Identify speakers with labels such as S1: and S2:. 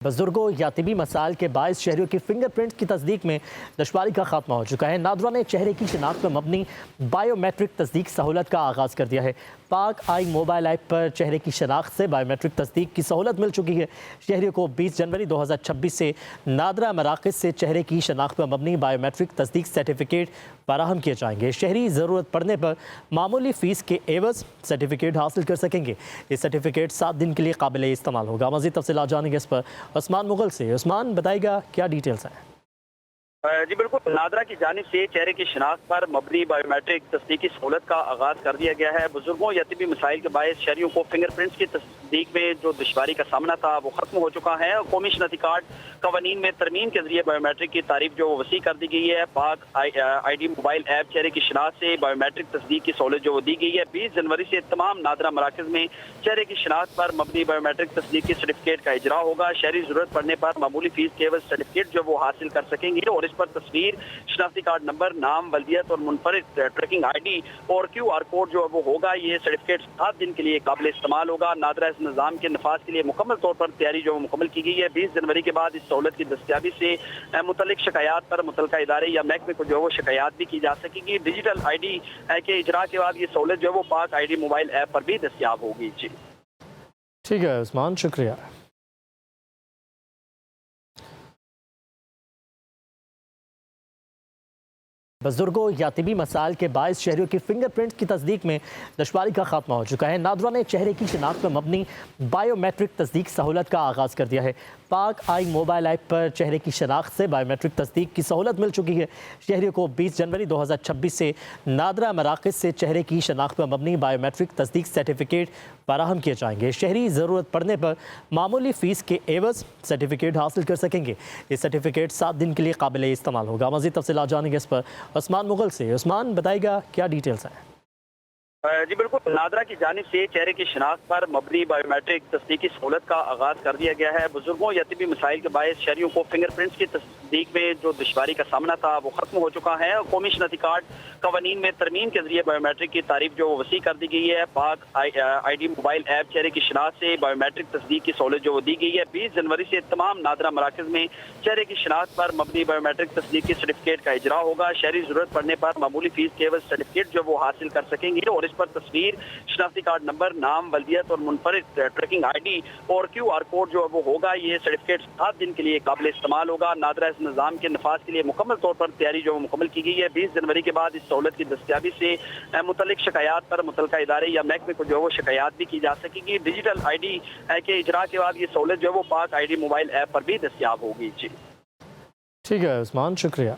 S1: बुजुर्गों या तिबी मसाइल के बायस शहरियों की फिंगरप्रिंट की तस्दीक में दुश्वारी का खात्मा हो चुका है। नादरा ने चेहरे की शिनाख्त पर मबनी बायोमेट्रिक तस्दीक सहूलत का आगाज़ कर दिया है। पाक आई मोबाइल ऐप पर चेहरे की शनाख्त से बायोमेट्रिक तस्दीक की सहूलत मिल चुकी है। शहरियों को 20 जनवरी 2026 से नादरा मराकज़ से चेहरे की शनाख्त पर मबनी बायोमेट्रिक तस्दीक सर्टिफिकेट फराहम किए जाएंगे। शहरी ज़रूरत पड़ने पर मामूली फ़ीस के एवज़ सर्टिफिकेट हासिल कर सकेंगे। ये सर्टिफिकेट 7 दिन के लिए काबिल इस्तेमाल होगा। मज़ीद तफ़सीलात जानेंगे इस पर उस्मान मुगल से। उस्मान, बताइएगा क्या डिटेल्स हैं?
S2: जी बिल्कुल, नादरा की जानिब से चेहरे की शिनाख्त पर मबनी बायोमेट्रिक तस्दीक की सहूलत का आगाज़ कर दिया गया है। बुजुर्गों या तिबी मसाइल के बायस शहरियों को फिंगरप्रिंट्स की तस्दीक में जो दुश्वारी का सामना था वो खत्म हो चुका है। कौमी शनाख्ती कार्ड कवानीन में तरमीम के जरिए बायोमेट्रिक की तारीफ जो वसी कर दी गई है। पाक ID मोबाइल ऐप चेहरे की शिनाख्त से बायोमेट्रिक तस्दीक की सहूलत जो दी गई है। 20 जनवरी से तमाम नादरा मराकज़ में चेहरे की शिनाख्त पर मबनी बायोमेट्रिक तस्दीक की सर्टिफिकेट का इजरा होगा। शहरी जरूरत पड़ने पर मामूली फीस के एवज सर्टिफिकेट जो वो हासिल कर सकेंगे और इस पर तस्वीर, शनाख्ती कार्ड नंबर, नाम, वल्दियत और मुनफरिद ट्रैकिंग ID और QR कोड जो है वो होगा। ये सर्टिफिकेट 7 दिन के लिए काबिल इस्तेमाल होगा। नादरा इस निज़ाम के नफाज के लिए मुकम्मल तौर पर तैयारी जो मुकम्मल की गई है। 20 जनवरी के बाद इस सहूलत की दस्तियाबी से मुतल्लिक शिकायत पर मुतल्लिका इदारे या महकमे को जो है वो शिकायत भी की जा सकेगी। डिजिटल ID के इजरा के बाद ये सहूलत जो है वो पाक ID मोबाइल ऐप पर भी दस्तियाब होगी। जी
S1: ठीक है उस्मान, शुक्रिया। बुजुर्गों या तिबी मसाइल के बायस शहरियों की फिंगरप्रिंट की तस्दीक में दुश्वारी का खात्मा हो चुका है। नादरा ने चेहरे की शिनाख्त पर मबनी बायोमेट्रिक तस्दीक सहूलत का आगाज़ कर दिया है। पाक आई मोबाइल ऐप पर चेहरे की शनाख्त से बायोमेट्रिक तस्दीक की सहूलत मिल चुकी है। शहरियों को 20 जनवरी 2026 से नादरा मराकज़ से चेहरे की शनाख्त पर मबनी बायोमेट्रिक तस्दीक सर्टिफिकेट फराहम किए जाएंगे। शहरी ज़रूरत पड़ने पर मामूली फ़ीस के एवज़ सर्टिफिकेट हासिल कर सकेंगे। ये सर्टिफिकेट 7 दिन के लिए काबिल इस्तेमाल होगा। मज़ीद तफ़सीलात जानेंगे इस पर उस्मान मुगल से। उस्मान, बताइएगा क्या डिटेल्स हैं?
S2: जी बिल्कुल, नादरा की जानिब से चेहरे की शिनाख्त पर मबनी बायोमेट्रिक तस्दीक की सहूलत का आगाज़ कर दिया गया है। बुजुर्गों या तिबी मसाइल के बायस शहरियों को फिंगरप्रिंट्स की तस्दीक में जो दुश्वारी का सामना था वो खत्म हो चुका है। कौमी शनाख्ती कार्ड कवानीन में तरमीम के जरिए बायोमेट्रिक की तारीफ जो वसी कर दी गई है। पाक ID मोबाइल ऐप चेहरे की शिनाख्त से बायोमेट्रिक तस्दीक की सहूलत जो दी गई है। 20 जनवरी से तमाम नादरा मराकज़ में चेहरे की शिनाख्त पर मबनी बायोमेट्रिक तस्दीक की सर्टिफिकेट का इजरा होगा। शहरी जरूरत पड़ने पर मामूली फीस के एवज सर्टिफिकेट जो वो हासिल कर सकेंगे और इस पर तस्वीर, शनाख्ती कार्ड नंबर, नाम, वल्दियत और मुनफरिद ट्रैकिंग ID और QR कोड जो है वो होगा। ये सर्टिफिकेट 7 दिन के लिए काबिल इस्तेमाल होगा। नादरा इस निज़ाम के नफाज के लिए मुकम्मल तौर पर तैयारी जो मुकम्मल की गई है। 20 जनवरी के बाद इस सहूलत की दस्तियाबी से मुतल्लिक शिकायत पर मुतल्लिका इदारे या महकमे को जो है वो शिकायत भी की जा सकेगी। डिजिटल ID के इजरा के बाद ये सहूलत जो है वो पाक ID मोबाइल ऐप पर भी दस्तियाब होगी। जी
S1: ठीक है उस्मान, शुक्रिया।